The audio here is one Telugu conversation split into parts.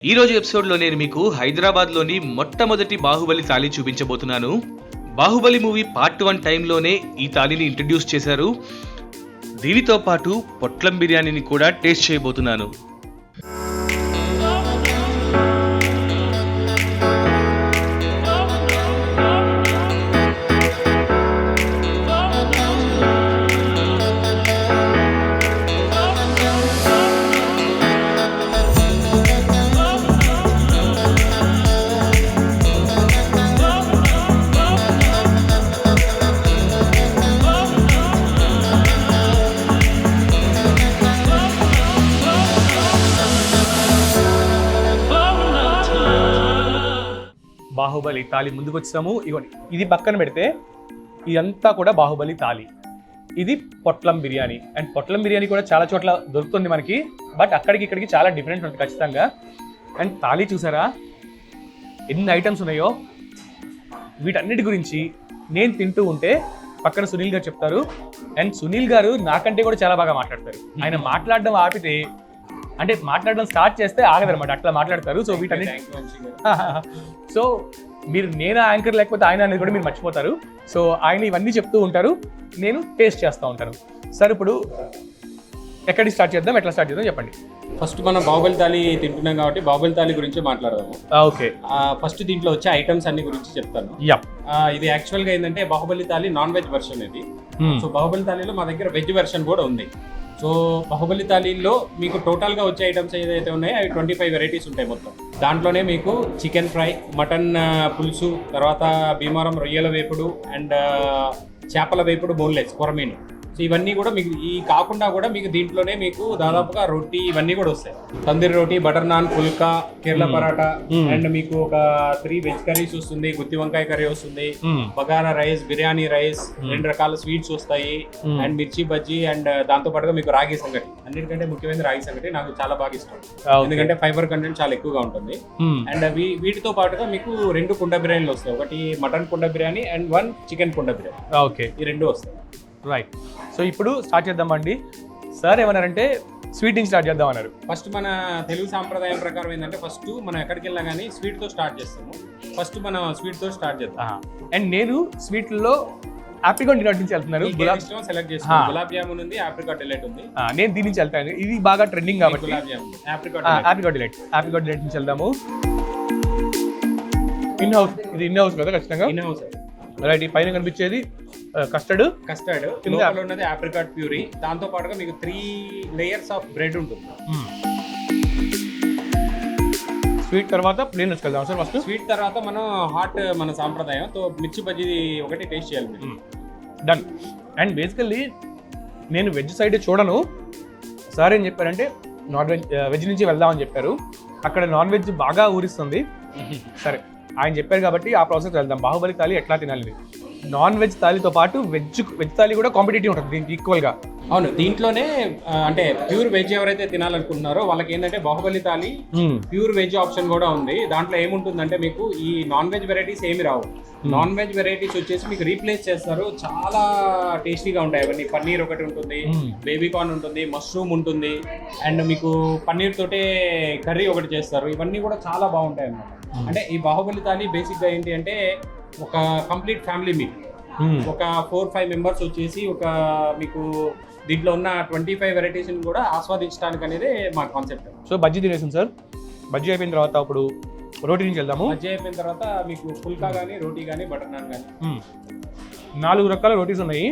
ఈ రోజు ఎపిసోడ్లో నేను మీకు హైదరాబాద్లోని మొట్టమొదటి బాహుబలి థాలీ చూపించబోతున్నాను. బాహుబలి మూవీ పార్ట్ 1 టైంలోనే ఈ థాలీని ఇంట్రడ్యూస్ చేశారు. దీనితో పాటు పొట్లం బిర్యానీని కూడా టేస్ట్ చేయబోతున్నాను. బాహుబలి థాలీ ముందుకు వచ్చాము. ఇవ్వండి, ఇది పక్కన పెడితే ఇదంతా కూడా బాహుబలి థాలీ. ఇది పొట్లం బిర్యానీ. అండ్ పొట్లం బిర్యానీ కూడా చాలా చోట్ల దొరుకుతుంది మనకి, బట్ అక్కడికి ఇక్కడికి చాలా డిఫరెంట్ ఉంటుంది ఖచ్చితంగా. అండ్ థాలీ చూసారా ఎన్ని ఐటమ్స్ ఉన్నాయో. వీటన్నిటి గురించి నేను తింటూ ఉంటే పక్కన సునీల్ గారు చెప్తారు. అండ్ సునీల్ గారు నాకంటే కూడా చాలా బాగా మాట్లాడతారు. ఆయన మాట్లాడడం ఆపితే, అంటే మాట్లాడడం స్టార్ట్ చేస్తే ఆగదనమాట, అట్లా మాట్లాడతారు. సో వీటన్నిటి సో మీరు నేను యాంకర్ లేకపోతే ఆయన అనేది కూడా మీరు మర్చిపోతారు. సో ఆయన ఇవన్నీ చెప్తూ ఉంటారు, నేను టేస్ట్ చేస్తూ ఉంటాను. సార్ ఇప్పుడు ఎక్కడికి స్టార్ట్ చేద్దాం, ఎట్లా స్టార్ట్ చేద్దాం చెప్పండి. ఫస్ట్ మనం బాహుబలి థాలీ తింటున్నాం కాబట్టి బాహుబలి థాలీ గురించి మాట్లాడదాము. ఓకే, ఫస్ట్ దీంట్లో వచ్చే ఐటమ్స్ అన్ని గురించి చెప్తాను. ఇది యాక్చువల్గా ఏంటంటే Baahubali thali non veg version ఇది. సో బాహుబలి థాలీలో మా దగ్గర వెజ్ వెర్షన్ కూడా ఉంది. సో బాహుబలి థాలీలో మీకు టోటల్గా వచ్చే ఐటమ్స్ ఏదైతే ఉన్నాయో అవి 25 వెరైటీస్ ఉంటాయి మొత్తం. దాంట్లోనే మీకు చికెన్ ఫ్రై, మటన్ పులుసు, తర్వాత భీమవరం రొయ్యల వేపుడు అండ్ చేపల వేపుడు, బోన్లెస్ కొరమీను. సో ఇవన్నీ కూడా మీకు ఈ కాకుండా కూడా మీకు దీంట్లోనే మీకు దాదాపుగా రోటీ ఇవన్నీ కూడా వస్తాయి. తందూరి రోటీ, బటర్ నాన్, పుల్కా, కేరళ పరాటా అండ్ మీకు ఒక 3 వెజ్ కర్రీస్ వస్తుంది, గుత్తి వంకాయ కర్రీ వస్తుంది, బగారా రైస్, బిర్యానీ రైస్, 2 రకాల స్వీట్స్ వస్తాయి అండ్ మిర్చి బజ్జీ అండ్ దాంతో పాటుగా మీకు రాగి సంగటి. అన్నిటికంటే ముఖ్యమైన రాగి సంగటి నాకు చాలా బాగా ఇష్టం, ఎందుకంటే ఫైబర్ కంటెంట్ చాలా ఎక్కువగా ఉంటుంది. అండ్ వీటితో పాటుగా మీకు 2 కుండ బిర్యానీలు వస్తాయి. ఒకటి మటన్ కుండ బిర్యానీ అండ్ 1 చికెన్ కుండ బిర్యానీ. ఓకే, ఈ 2 వస్తాయి. రైట్. సో ఇప్పుడు స్టార్ట్ చేద్దామండి. సార్ ఏమన్నారంటే స్వీట్ నుంచి స్టార్ట్ చేద్దాం అన్నారు. ఫస్ట్ మన తెలుగు సాంప్రదాయం ప్రకారం ఏంటంటే ఫస్ట్ మనం ఎక్కడికి వెళ్ళినా కానీ స్వీట్తో స్టార్ట్ చేస్తాము. ఫస్ట్ మనం స్వీట్తో స్టార్ట్ చేద్దాం. అండ్ నేను స్వీట్లో ఆప్రికాట్ డిలైట్ నుంచి వెళ్తున్నారు. సెలెక్ట్ చేస్తాను. గులాబ్ జామున్ ఉంది, ఆప్రికాట్ డిలైట్ ఉంది. నేను దీని నుంచి వెళ్తాను, ఇది బాగా ట్రెండింగ్ కాబట్టి. గులాబ్ జామున్, ఆప్రికాట్ డిలైట్ నుంచి వెళ్దాము. ఇన్ హౌస్, ఇది ఇన్ హౌస్ కదా ఖచ్చితంగా. In house. రైట్. ఈ పైన కనిపించేది కస్టర్డ్ లోపల ఉన్నది ఆప్రికాట్ ప్యూరీ. దాంతో పాటుగా మీకు 3 లేయర్స్ ఆఫ్ బ్రెడ్ ఉంటుంది. స్వీట్ తర్వాత ప్లేన్ వెళ్దాం సార్. ఫస్ట్ స్వీట్ తర్వాత మనం హాట్, మన సాంప్రదాయం తో మిర్చి బజ్జీ ఒకటి టేస్ట్ చేయాలి. డన్. అండ్ బేసికల్లీ నేను వెజ్ సైడ్ చూడను. సార్ ఏం చెప్పారంటే వెజ్ నుంచి వెళ్దామని చెప్పారు. అక్కడ నాన్ వెజ్ బాగా ఊరిస్తుంది. సరే, ఆయన చెప్పారు కాబట్టి ఆ ప్రాసెస్ వెళ్దాం. బాహుబలి థాలీ ఎట్లా తినాలి, నాన్ వెజ్ థాలీతో పాటు వెజ్ థాలీ కూడా కాంపిటేటివ్ ఉంటుంది దీనికి ఈక్వల్గా. అవును, దీంట్లోనే అంటే ప్యూర్ వెజ్ ఎవరైతే తినాలనుకుంటున్నారో వాళ్ళకి ఏంటంటే Baahubali thali pure veg option కూడా ఉంది. దాంట్లో ఏముంటుందంటే మీకు ఈ నాన్ వెజ్ వెరైటీస్ ఏమి రావు. నాన్ వెజ్ వెరైటీస్ వచ్చేసి మీకు రీప్లేస్ చేస్తారు. చాలా టేస్టీగా ఉంటాయి అవన్నీ. పన్నీర్ ఒకటి ఉంటుంది, బేబీకార్న్ ఉంటుంది, మష్రూమ్ ఉంటుంది అండ్ మీకు పన్నీర్ తోటే కర్రీ ఒకటి చేస్తారు. ఇవన్నీ కూడా చాలా బాగుంటాయి అన్నమాట. అంటే ఈ బాహుబలి థాలీ బేసిక్గా ఏంటి అంటే ఒక కంప్లీట్ ఫ్యామిలీ మీల్. ఒక 4-5 మెంబర్స్ వచ్చేసి ఒక మీకు దీంట్లో ఉన్న 25 వెరైటీస్ కూడా ఆస్వాదించడానికి అనేది మా కాన్సెప్ట్. సో బజ్జీ తినేసాం సార్. బజ్జీ అయిపోయిన తర్వాత ఇప్పుడు రోటీ నుంచి వెళ్దాము. బజ్జీ అయిపోయిన తర్వాత మీకు పుల్కా కానీ, రోటీ కానీ, బటర్ నాన్ కానీ 4 రకాల రోటీస్ ఉన్నాయి.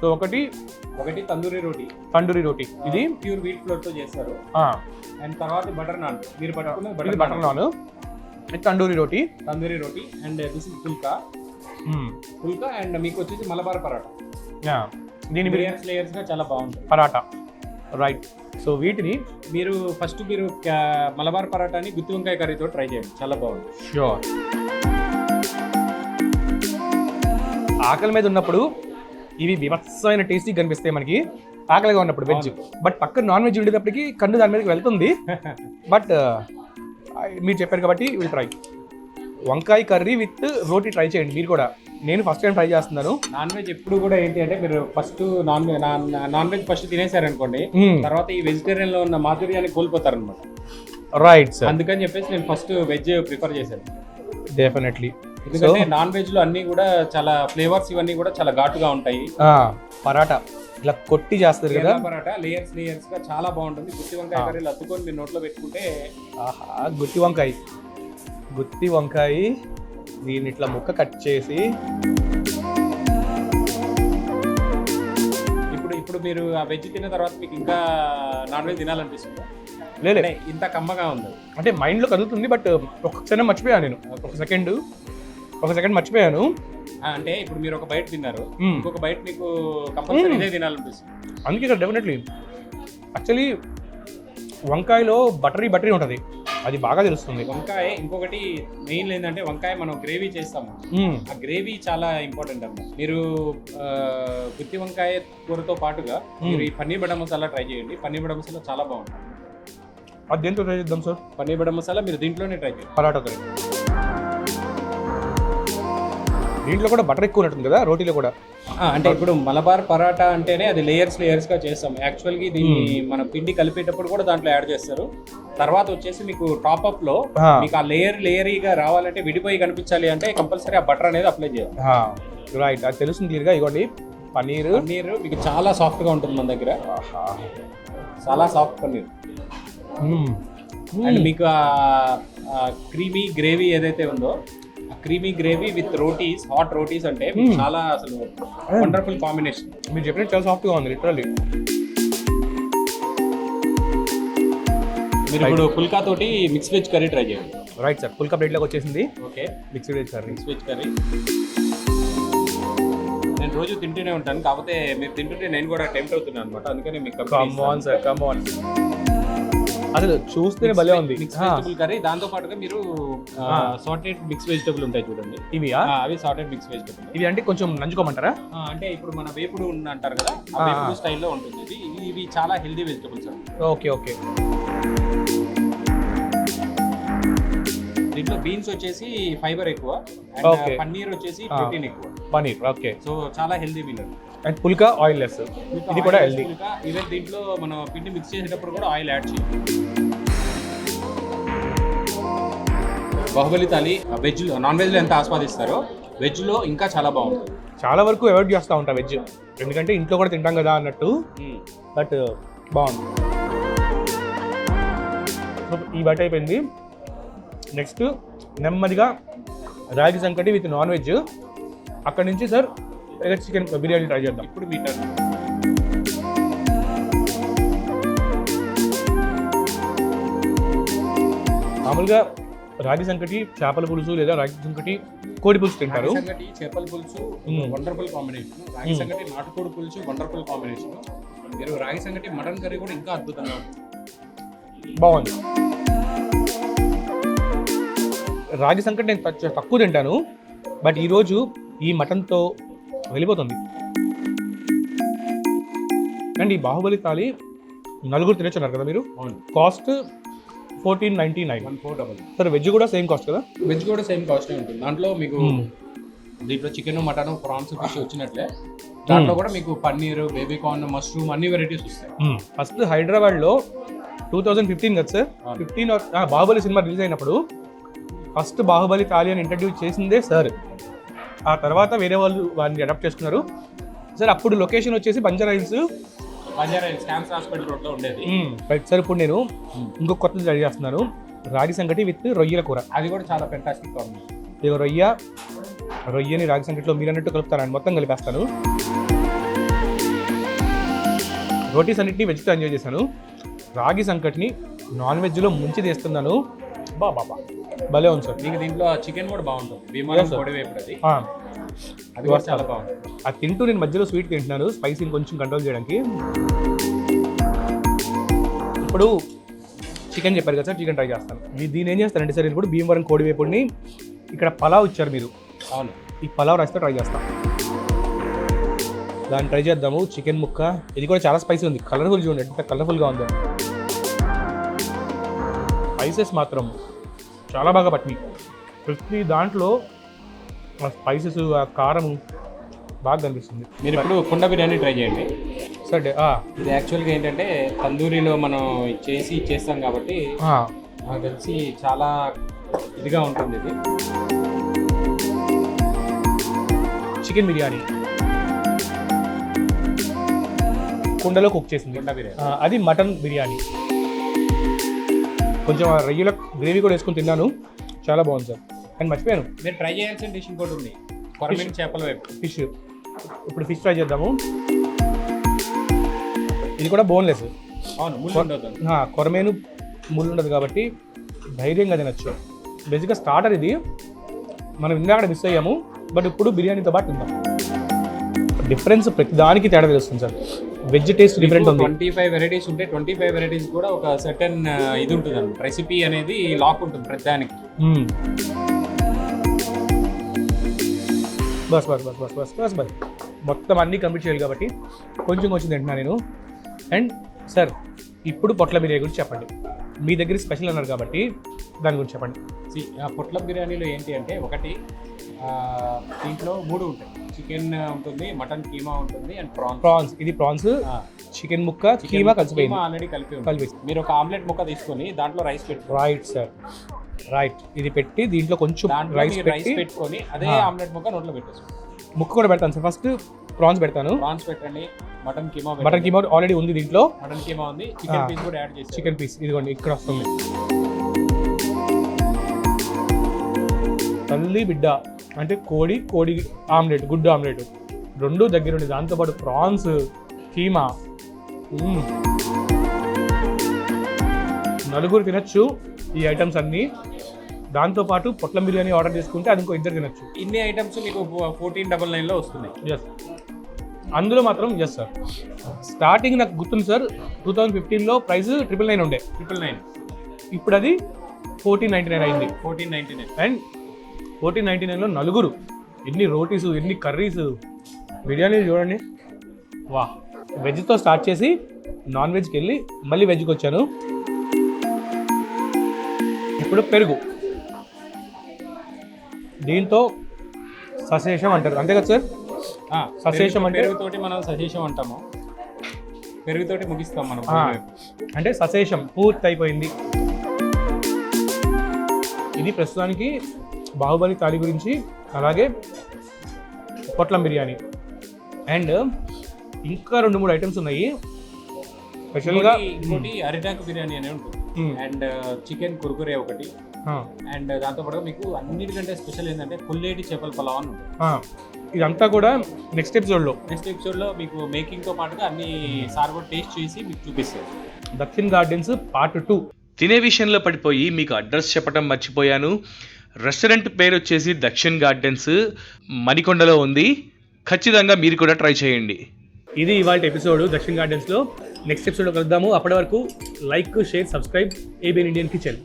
సో ఒకటి తందూరి రోటీ, ఇది ప్యూర్ వీట్ ఫ్లోర్ తో చేస్తారు. అండ్ తర్వాత బటర్ నాన్, మీరు పట్టుకున్న butter naan, tandoori roti and this is phulka and మీకు వచ్చేసి మలబార్ పరాటా. దీని లేయర్స్ గా చాలా బాగుంటుంది పరాటా. రైట్. సో వీటిని మీరు మలబార్ పరాటాని గుత్తి వంకాయ కర్రీతో ట్రై చేయండి, చాలా బాగుంటుంది. ష్యూర్. ఆకలి మీద ఉన్నప్పుడు ఇవి వివత్సమైన టేస్టీ కనిపిస్తాయి మనకి, ఆకలిగా ఉన్నప్పుడు వెజ్. బట్ పక్కన నాన్ వెజ్ ఉండేటప్పటికి కన్ను దాని మీదకి వెళ్తుంది. బట్ మీరు చెప్పారు కాబట్టి విల్ ట్రై. వంకాయ కర్రీ విత్ రోటీ ట్రై చేయండి మీరు కూడా. నేను ఫస్ట్ టైం ట్రై చేస్తున్నాను. నాన్ వెజ్ ఎప్పుడు కూడా ఏంటి అంటే మీరు ఫస్ట్ నాన్ వెజ్ ఫస్ట్ తినేసారనుకోండి, తర్వాత ఈ వెజిటేరియన్ లో ఉన్న మాధుర్యాన్ని కోల్పోతారు అనమాట. రైట్ సార్, అందుకని చెప్పేసి నేను ఫస్ట్ వెజ్ ప్రిఫర్ చేశాను. డెఫినెట్లీ. ఎందుకంటే నాన్ వెజ్ లో అన్ని కూడా చాలా ఫ్లేవర్స్ ఇవన్నీ కూడా చాలా ఘాటుగా ఉంటాయి. పరాటా ఇట్లా కొట్టి చేస్తారు కదా, పరాటా లేయర్స్ లేయర్స్ గా చాలా బాగుంటుంది. గుత్తి వంకాయ కర్రీలు అత్తుకొని మీరు నోట్లో పెట్టుకుంటే ఆహా. గుత్తి వంకాయ దీన్ని ఇట్లా ముక్క కట్ చేసి ఇప్పుడు మీరు ఆ వెజ్ తిన్న తర్వాత మీకు ఇంకా నాన్ వెజ్ తినాలనిపిస్తుంది? లేదు, ఇంత కమ్మగా ఉంది అంటే మైండ్ లో కదులుతుంది. బట్ ఒక క్షణం మర్చిపోయాను నేను, ఒక సెకండ్ మర్చిపోయాను. అంటే ఇప్పుడు మీరు ఒక బైట్ తిన్నారు, ఇంకొక బైట్ మీకు కంపల్సరీ ఇదే తినాలనిపిస్తుంది. అందుకే ఇక్కడ డెఫినెట్లీ యాక్చువల్లీ వంకాయలో బటరీ ఉంటుంది, అది బాగా తెలుస్తుంది. వంకాయ ఇంకొకటి మెయిన్ ఏంటంటే వంకాయ మనం గ్రేవీ చేస్తాము, ఆ గ్రేవీ చాలా ఇంపార్టెంట్ అన్నమాట. మీరు గుత్తి వంకాయ కూరతో పాటుగా మీరు ఈ పన్నీర్ బటర్ మసాలా ట్రై చేయండి. పన్నీర్ బటర్ మసాలా చాలా బాగుంటుంది. అది దేంతో ట్రై చేద్దాం సార్? పన్నీర్ బటర్ మసాలా మీరు దీంట్లోనే ట్రై చేయండి. పరాటా కర్రీ దీంట్లో కూడా బటర్ ఎక్కువ ఉంటుంది కదా, రోటీలో కూడా. అంటే ఇప్పుడు మలబార్ పరాటా అంటేనే అది లేయర్స్ గా చేస్తాం. యాక్చువల్గా దీన్ని మన పిండి కలిపేటప్పుడు కూడా దాంట్లో యాడ్ చేస్తారు. తర్వాత వచ్చేసి మీకు టాప్ అప్ లో మీకు ఆ లేయరీగా రావాలంటే, విడిపోయి కనిపించాలి అంటే కంపల్సరీ ఆ బటర్ అనేది అప్లై చేయాలి. రైట్, అది తెలుస్తుంది క్లియర్ గా. ఇవ్వండి పన్నీర్ మీకు చాలా సాఫ్ట్ గా ఉంటుంది మన దగ్గర, చాలా సాఫ్ట్ పన్నీర్. అండ్ మీకు క్రీమీ గ్రేవీ ఏదైతే ఉందో, creamy gravy with rotis, hot rotis అంటే చాలా అసలు వండర్ఫుల్ కాంబినేషన్. మీరు చెప్పినట్టు చాలా సాఫ్ట్ గా ఉంది లిటరల్లీ. మీరు ఇప్పుడు పుల్కా తోటి మిక్స్ వెజ్ కర్రీ ట్రై చేయండి. రైట్ సార్, పుల్కా ప్లేట్ లోకి వచ్చేసింది. Okay, mixed veg curry. నేను రోజు తింటూనే ఉంటాను, కాకపోతే మీరు తింటుంటే నేను కూడా టెంప్ట్ అవుతున్నాను అనమాట. అందుకని మీకు కమ్ ఆన్ అసలు చూస్తేనే భలే ఉంది. మిక్స్ వెజిటబుల్ కర్రీ, దాంతో పాటుగా మీరు సార్టెడ్ మిక్స్ వెజిటబుల్ ఉంటాయి చూడండి, అవి సార్టెడ్ మిక్స్ వెజిటబుల్. ఇవి అంటే కొంచెం నంచుకోమంటారా? అంటే ఇప్పుడు మన వేపుడు అంటారు కదా, ఆ వేపుడు స్టైల్లో ఉంటుంది. ఇవి చాలా హెల్దీ వెజిటబుల్స్ అండి. ఓకే. దీంట్లో బీన్స్ వచ్చేసి ఫైబర్ ఎక్కువ, అండ్ పన్నీర్ వచ్చేసి ప్రోటీన్ ఎక్కువ. పన్నీర్ ఓకే, సో చాలా healthy meal. And phulka oil less, ఇది కూడా హెల్దీ. ఈవెన్ దీంట్లో మనం పిండి మిక్స్ చేసేటప్పుడు కూడా ఆయిల్ యాడ్ చేయాలి. Baahubali thali veg non veg లో ఎంత ఆస్వాదిస్తారో వెజ్ లో ఇంకా చాలా బాగుంటుంది. చాలా వరకు అవాయిడ్ చేస్తూ ఉంటాం వెజ్, ఎందుకంటే ఇంట్లో కూడా తింటాం కదా అన్నట్టు. బట్ బాగుంది. ఈ బట్ అయిపోయింది. నెక్స్ట్ నెమ్మదిగా రాగి సంకటి విత్ నాన్ వెజ్. అక్కడి నుంచి సార్ చికెన్ బిర్యానీ ట్రై చేద్దాం. ఇప్పుడు మీ టర్న్. మామూలుగా రాగి సంకటి చేపల పులుసు లేదా రాగి సంకటి కోడి పులుసు తింటారు. సంకటి చేపల పులుసు వండర్ఫుల్ కాంబినేషన్, రాగి సంకటి నాటుకోడి పులుసు వండర్ఫుల్ కాంబినేషన్. మీరు రాగి సంకటి మటన్ కర్రీ కూడా ఇంకా అద్భుతంగా బాగుంది. రాగి సంకటి నేను తక్కువ తింటాను, బట్ ఈరోజు ఈ మటన్తో వెళ్ళిపోతుంది. అండ్ ఈ బాహుబలి థాలి నలుగురు తినొచ్చున్నారు కదా మీరు. కాస్ట్ 1499. సార్ వెజ్ కూడా సేమ్ కాస్ట్ కదా? వెజ్ కూడా సేమ్ కాస్టే ఉంటుంది. దాంట్లో మీకు దీంట్లో చికెన్, మటన్, ప్రాన్స్, ఫిష్ వచ్చినట్లే దాంట్లో కూడా మీకు పన్నీర్, బేబీ కార్న్, మష్రూమ్ అన్ని వెరైటీస్ వస్తాయి. ఫస్ట్ హైదరాబాద్లో 2015 కదా సార్, 15 బాహుబలి సినిమా రిలీజ్ అయినప్పుడు ఫస్ట్ బాహుబలి థాలి అని ఇంట్రడ్యూస్ చేసిందే సార్. ఆ తర్వాత వేరే వాళ్ళు వారిని అడాప్ట్ చేసుకున్నారు సార్. అప్పుడు లొకేషన్ వచ్చేసి బంజారా హిల్స్ క్యాన్సర్ హాస్పిటల్ రోడ్లో ఉండేది. రైట్ సార్, ఇప్పుడు నేను ఇంకొక కొత్తది ట్రై చేస్తున్నాను, రాగి సంకటి విత్ రొయ్యల కూర. అది కూడా చాలా ఫెంటాస్టిక్ కాంబినేషన్. ఇక రొయ్యని రాగి సంకటిలో మీరు అన్నట్టు కలుపుతాను, మొత్తం కలిపేస్తాను. రోటీస్ అన్నింటినీ వెజ్తో ఎంజాయ్ చేశాను, రాగి సంకటిని నాన్ వెజ్లో ముంచి తీస్తున్నాను. బాబా భలే ఉంది సార్. మీకు దీంట్లో చికెన్ కూడా బాగుంటుంది, భీమానం పొడి వేపుడు అది కూడా చాలా బాగుంటుంది. అది తింటూ నేను మధ్యలో స్వీట్ తింటున్నాను, స్పైసీని కొంచెం కంట్రోల్ చేయడానికి. ఇప్పుడు చికెన్ చెప్పారు కదా సార్, చికెన్ ట్రై చేస్తాను. దీన్ని ఏం చేస్తానంటే సార్, ఇప్పుడు భీమవరం కోడి వేపుడిని ఇక్కడ పలావ్ ఇచ్చారు మీరు. అవును, ఈ పలావ్ రైస్తో ట్రై చేస్తాం. దాన్ని ట్రై చేద్దాము. చికెన్ ముక్క, ఇది కూడా చాలా స్పైసీ ఉంది, కలర్ఫుల్ చూడండి ఎంత కలర్ఫుల్గా ఉందో. స్పైసెస్ మాత్రం చాలా బాగా పట్టినాయి. ప్రతి దాంట్లో ఆ స్పైసెస్, ఆ కారం బాగా కనిపిస్తుంది. మీరు ఇప్పుడు కుండ బిర్యానీ ట్రై చేయండి సార్. ఇది యాక్చువల్గా ఏంటంటే తందూరిలో మనం చేస్తాం కాబట్టి నాకు తెలిసి చాలా ఇదిగా ఉంటుంది ఇది. చికెన్ బిర్యానీ కుండలో కుక్ చేసింది. కుండ బిర్యానీ. అది మటన్ బిర్యానీ. కొంచెం రెగ్యులర్ గ్రేవీ కూడా వేసుకొని తిన్నాను, చాలా బాగుంది సార్. అండ్ మర్చిపోయాను, మీరు ట్రై చేయాల్సిన డిష్ ఇంకోటి ఉంది, కొరమేను చేపల వైపు ఫిష్. ఇప్పుడు ఫిష్ ట్రై చేద్దాము. ఇది కూడా బోన్లెస్. అవును, ముళ్ళు ఉండదు. కొరమేను ముళ్ళు ఉండదు కాబట్టి ధైర్యంగా తినచ్చు. బేసిక్గా స్టార్టర్ ఇది, మనం ఇందాక మిస్ అయ్యాము, బట్ ఇప్పుడు బిర్యానీతో పాటు తిందాం. డిఫరెన్స్ ప్రతి దానికి తేడా తెలుస్తుంది సార్. వెజ్ టేస్ట్ డిఫరెంట్ ఉంది. 25 వెరైటీస్ ఉంటాయి. 25 వెరైటీస్ కూడా ఒక సర్టెన్ ఇది ఉంటుంది అన్నమాట, రెసిపీ అనేది లాక్ ఉంటుంది ప్రతి దానికి. Bus bus bus bus bus bus bus మొత్తం అన్నీ కంప్లీట్ చేయాలి కాబట్టి కొంచెం కొంచెం తింటున్నా నేను. అండ్ సార్, ఇప్పుడు పొట్ల బిర్యానీ గురించి చెప్పండి. మీ దగ్గర స్పెషల్ అన్నారు కాబట్టి దాని గురించి చెప్పండి. పొట్ల బిర్యానీలో ఏంటి అంటే, ఒకటి దీంట్లో 3 ఉంటాయి. చికెన్ ఉంటుంది, మటన్ కీమా ఉంటుంది, అండ్ ప్రాన్స్. ఇది ప్రాన్స్, చికెన్ ముక్క, కీమా కలిసిపోయింది, ఆల్రెడీ కలిపి. మీరు ఒక ఆమ్లెట్ ముక్క తీసుకొని దాంట్లో రైస్ పెట్టి. Right sir, right. ఇది పెట్టి దీంట్లో కొంచెం రైస్ పెట్టుకొని అదే ఆమ్లెట్ ముక్క నోట్లో పెట్టేసి. ముక్క కూడా పెడతాను సార్. ఫస్ట్ ప్రాన్స్ పెడతాను. ప్రాన్స్ పెట్టండి. మటన్ కీమా ఆల్రెడీ ఉంది దీంట్లో. మటన్ కీమా ఉంది. చికెన్ పీస్ కూడా యాడ్ చేసి. చికెన్ పీస్ ఇదిగోండి ఇక్కడ వస్తుంది. తల్లి బిడ్డ అంటే కోడి ఆమ్లెట్, గుడ్డు ఆమ్లెట్ రెండు దగ్గరుండి, దాంతోపాటు ప్రాన్స్, కీమా. నలుగురు తినచ్చు ఈ ఐటమ్స్ అన్నీ. దాంతోపాటు పొట్లం బిర్యానీ ఆర్డర్ చేసుకుంటే అది ఇంకో 2 తినచ్చు. ఇన్ని ఐటమ్స్ మీకు 1499లో వస్తున్నాయి. ఎస్, అందులో మాత్రం ఎస్ సార్. స్టార్టింగ్ నాకు గుర్తుంది సార్, 2015లో ప్రైస్ 999 ఉండే. 999 ఇప్పుడు అది 1499 అయింది. 1499. అండ్ 1499లో నలుగురు, ఎన్ని రోటీస్, ఎన్ని కర్రీస్. బిర్యానీ చూడండి, వా. వెజ్తో స్టార్ట్ చేసి నాన్ వెజ్కి వెళ్ళి మళ్ళీ వెజ్కి వచ్చాను. ఇప్పుడు పెరుగు, దీంతో సశేషం అంటారు, అంతే కదా సార్? సశేషం అంటే పెరుగుతోటి మనం సశేషం అంటాము, పెరుగుతోటి ముగిస్తాం మనం. అంటే సశేషం పూర్తి అయిపోయింది. ఇది ప్రస్తుతానికి బాహుబలి థాలి గురించి, అలాగే పొట్లం బిర్యానీ. అండ్ ఇంకా 2-3 ఐటమ్స్ ఉన్నాయి స్పెషల్గా. ఇంకోటి అరిటాకు బిర్యానీ అనే ఉంటుంది, అండ్ చికెన్ కుర్కురే ఒకటి, అండ్ దాంతోపాటు మీకు అన్నిటికంటే స్పెషల్ ఏంటంటే పుల్లేటి చేపల పలావ్ అని ఉంటుంది. ఇదంతా కూడా నెక్స్ట్ ఎపిసోడ్లో మీకు మేకింగ్తో పాటుగా అన్ని సార్ కూడా టేస్ట్ చేసి మీకు చూపిస్తారు. దక్షిణ్ గార్డెన్స్ పార్ట్ 2. తినే విషయంలో పడిపోయి మీకు అడ్రస్ చెప్పడం మర్చిపోయాను. రెస్టారెంట్ పేరు వచ్చేసి దక్షిణ్ గార్డెన్స్, మణికొండలో ఉంది. ఖచ్చితంగా మీరు కూడా ట్రై చేయండి. ఇది ఇవాళ ఎపిసోడ్ దక్షిణ్ గార్డెన్స్లో. నెక్స్ట్ ఎపిసోడ్లో కలుద్దాము. అప్పటి వరకు like, share, subscribe ABN Indian kitchen.